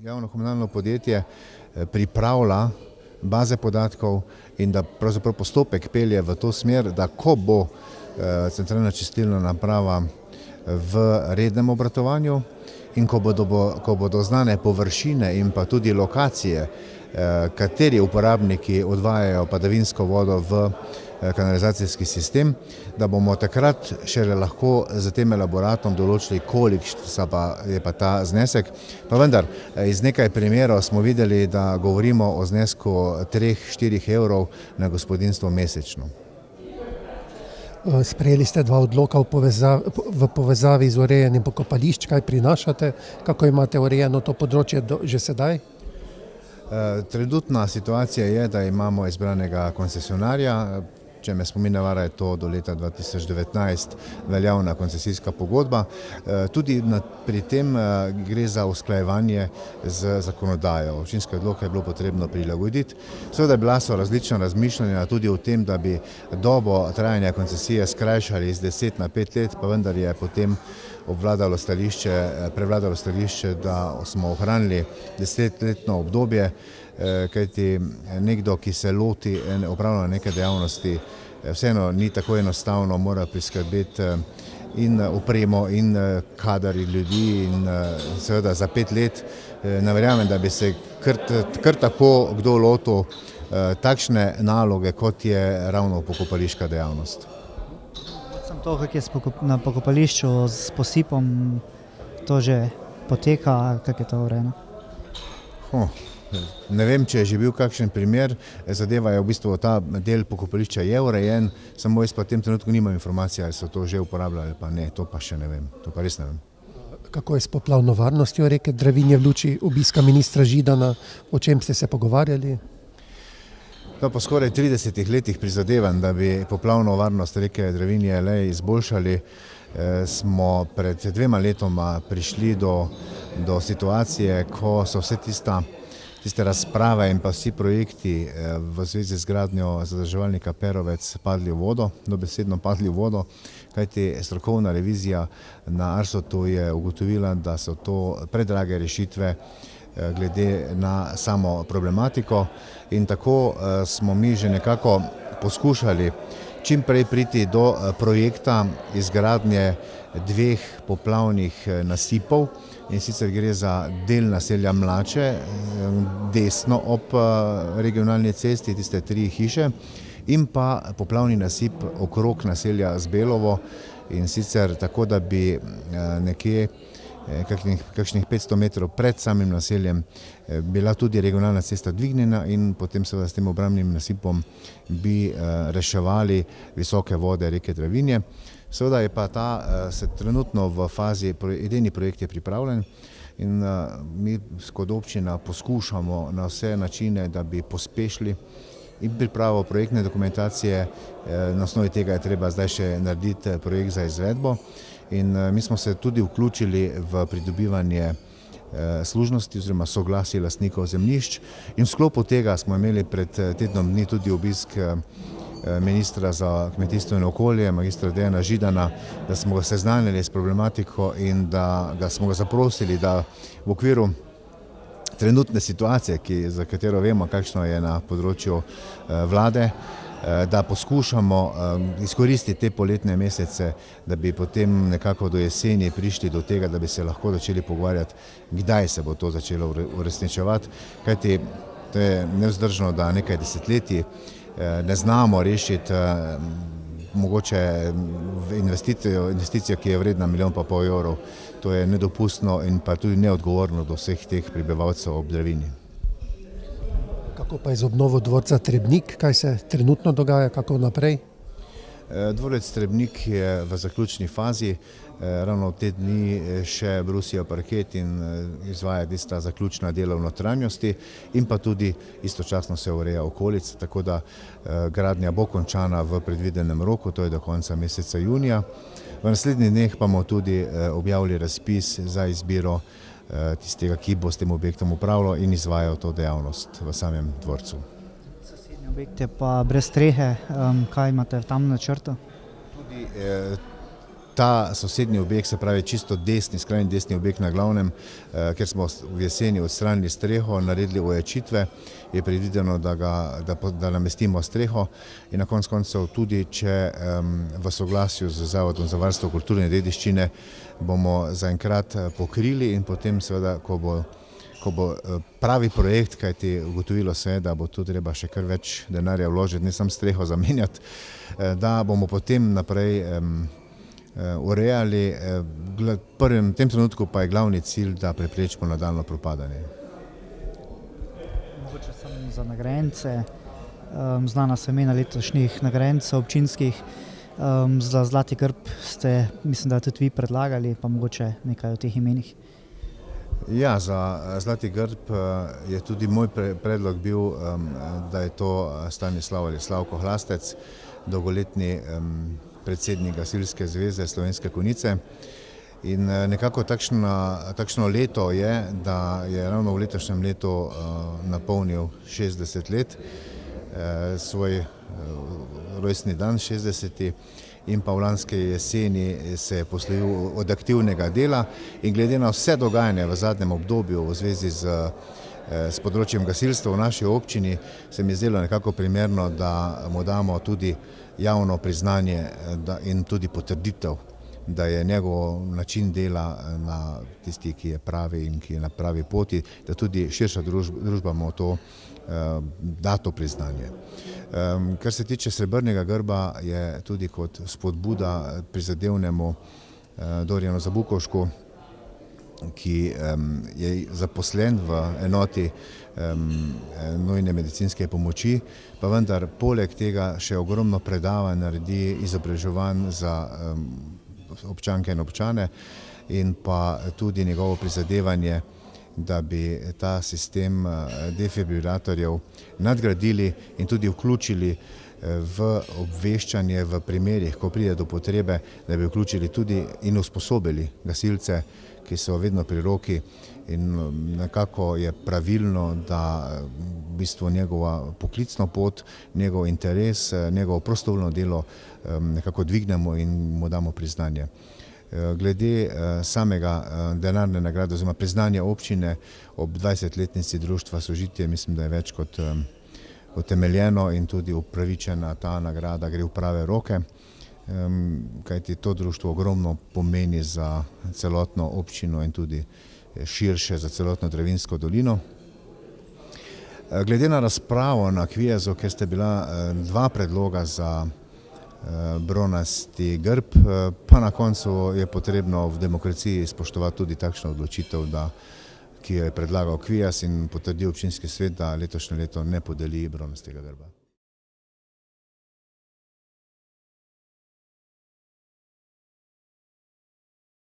javno komunalno podjetje pripravlja baze podatkov in da pravzaprav postopek pelje v to smer, da ko bo centralna čistilna naprava v rednem obratovanju in ko bodo znane površine in pa tudi lokacije, kateri uporabniki odvajajo padavinsko vodo v kanalizacijski sistem, da bomo takrat šele lahko z tem elaboratom določili, kolikšen je pa ta znesek. Pa vendar, iz nekaj primerov smo videli, da govorimo o znesku 3-4 evrov na gospodinjstvo mesečno. Sprejeli ste 2 odloka v povezavi z urejanjem pokopališč. Kaj prinašate? Kako imate urejeno to področje že sedaj? Trenutna situacija je, da imamo izbranega koncesionarja. Če me spomin ne vara, je to do leta 2019 veljavna koncesijska pogodba. Tudi pri tem gre za usklajevanje z zakonodajo. Občinske odloke je bilo potrebno prilagoditi. Seveda bila so različna razmišljanja tudi o tem, da bi dobo trajanja koncesije skrajšali iz 10 na 5 let, pa vendar je potem prevladalo stališče, da smo ohranili 10-letno obdobje, kajti nekdo, ki se loti opravljanja neke dejavnosti, vseeno ni tako enostavno, mora priskrbeti in opremo in kadar ljudi in seveda za 5 let ne verjamem, da bi se kar tako kdo lotil takšne naloge, kot je ravno pokopališka dejavnost. To, kako je na pokopališču s posipom, to že poteka, kako je to urejeno? Ne vem, če je že bil kakšen primer, zadeva je v bistvu ta del pokopališča je urejen, samo jaz pa v tem trenutku nimam informacije, ali so to že uporabljali ali pa ne, to pa še ne vem, to pa res ne vem. Kako je s poplavno varnostjo reke Dravinje v luči obiska ministra Židana, o čem ste se pogovarjali? Po skoraj 30 letih prizadevanj, da bi poplavno varnost reke Dravinje le izboljšali, smo pred 2 letoma prišli do situacije, ko so vse tiste razprave in pa vsi projekti v zvezi z gradnjo zadrževalnika Perovec padli v vodo, dobesedno padli v vodo, kajti strokovna revizija na ARSO-tu je ugotovila, da so to predrage rešitve glede na samo problematiko in tako smo mi že nekako poskušali čim prej priti do projekta izgradnje 2 poplavnih nasipov, in sicer gre za del naselja Mlače, desno ob regionalni cesti, tiste 3 hiše, in pa poplavni nasip okrog naselja Zbelovo, in sicer tako, da bi nekje kakšnih 500 metrov pred samim naseljem bila tudi regionalna cesta dvignjena in potem seveda s tem obrambnim nasipom bi reševali visoke vode reke Dravinje. Seveda je pa se trenutno v fazi, idejni projekt je pripravljen in mi kot občina poskušamo na vse načine, da bi pospešili in pripravo projektne dokumentacije. Na osnovi tega je treba zdaj še narediti projekt za izvedbo. In mi smo se tudi vključili v pridobivanje služnosti oziroma soglasij lastnikov zemljišč in v sklopu tega smo imeli pred tednom dni tudi obisk ministra za kmetijstvo in okolje, magistra Dejana Židana, da smo ga seznanili s problematiko in da smo ga zaprosili, da v okviru trenutne situacije, za katero vemo, kakšno je na področju vlade, da poskušamo izkoristiti te poletne mesece, da bi potem nekako do jeseni prišli do tega, da bi se lahko začeli pogovarjati, kdaj se bo to začelo uresničevati, kajti to je nevzdržno, da nekaj desetletij ne znamo rešiti mogoče investicijo, ki je vredna 1,5 milijona evrov. To je nedopustno in pa tudi neodgovorno do vseh teh prebivalcev ob Dravinji. Kako pa je z obnovo dvorca Trebnik? Kaj se trenutno dogaja, kako naprej? Dvorec Trebnik je v zaključni fazi, ravno v te dni še brusijo parket in izvaja tista zaključna dela v notranjosti in pa tudi istočasno se ureja okolica, tako da gradnja bo končana v predvidenem roku, to je do konca meseca junija. V naslednjih dneh pa bomo tudi objavili razpis za izbiro tistega, ki bo s tem objektom upravljal in izvajal to dejavnost v samem dvorcu. Sosednji objekt je pa brez strehe, kaj imate tam na načrtu? Ta sosednji objekt, se pravi čisto desni, skrajni desni objekt na glavnem, kjer smo v jeseni odstranili streho, naredili ojačitve, je predvideno, da namestimo streho in na konec koncev tudi, če v soglasju z Zavodom za varstvo kulturne dediščine bomo zaenkrat pokrili in potem seveda, ko bo pravi projekt, kajti ugotovilo se je, da bo tu treba še kar več denarja vložiti, ne samo streho zamenjati, da bomo potem naprej urejali. V tem trenutku pa je glavni cilj, da preprečimo nadaljnje propadanje. Mogoče samo za nagrajence. Znana so imena letošnjih nagrajencev občinskih. Za Zlati grb ste, mislim, da tudi vi predlagali, pa mogoče nekaj o teh imenih. Ja, za Zlati grb je tudi moj predlog bil, da je to Stanislav ali Slavko Hlastec, dolgoletni predsednik Gasilske zveze Slovenske Konjice. In nekako takšno leto je, da je ravno v letošnjem letu napolnil 60 let, svoj rojstni dan 60. in pa v lanski jeseni se je poslovil od aktivnega dela in glede na vse dogajanje v zadnjem obdobju v zvezi s področjem gasilstva v naši občini se mi je zdelo nekako primerno, da mu damo tudi javno priznanje in tudi potrditev, da je njegov način dela na tisti, ki je pravi in ki je na pravi poti, da tudi širša družba mu da to priznanje. Kar se tiče Srebrnega grba, je tudi kot spodbuda prizadevnemu Dorjanu Zabukovšku, ki je zaposlen v enoti nujne medicinske pomoči, pa vendar poleg tega še ogromno predavanj naredi, izobraževanj za občanke in občane in pa tudi njegovo prizadevanje, da bi ta sistem defibrilatorjev nadgradili in tudi vključili v obveščanje v primerih, ko pride do potrebe, da bi vključili tudi in usposobili gasilce, ki so vedno pri roki in nekako je pravilno, da v bistvu njegova poklicna pot, njegov interes, njegovo prostovoljno delo nekako dvignemo in mu damo priznanje. Glede samega denarne nagrade oziroma priznanja občine ob 20-letnici društva Sožitje, mislim, da je več kot utemeljeno in tudi upravičena ta nagrada gre v prave roke, kajti to društvo ogromno pomeni za celotno občino in tudi širše za celotno Dravinjsko dolino. Glede na razpravo na kvizu, ker sta bila dva predloga za bronasti grb, pa na koncu je potrebno v demokraciji spoštovati tudi takšno odločitev, ki jo je predlagal kvijaz in potrdil občinski svet, da letošnje leto ne podeli bronastega grba.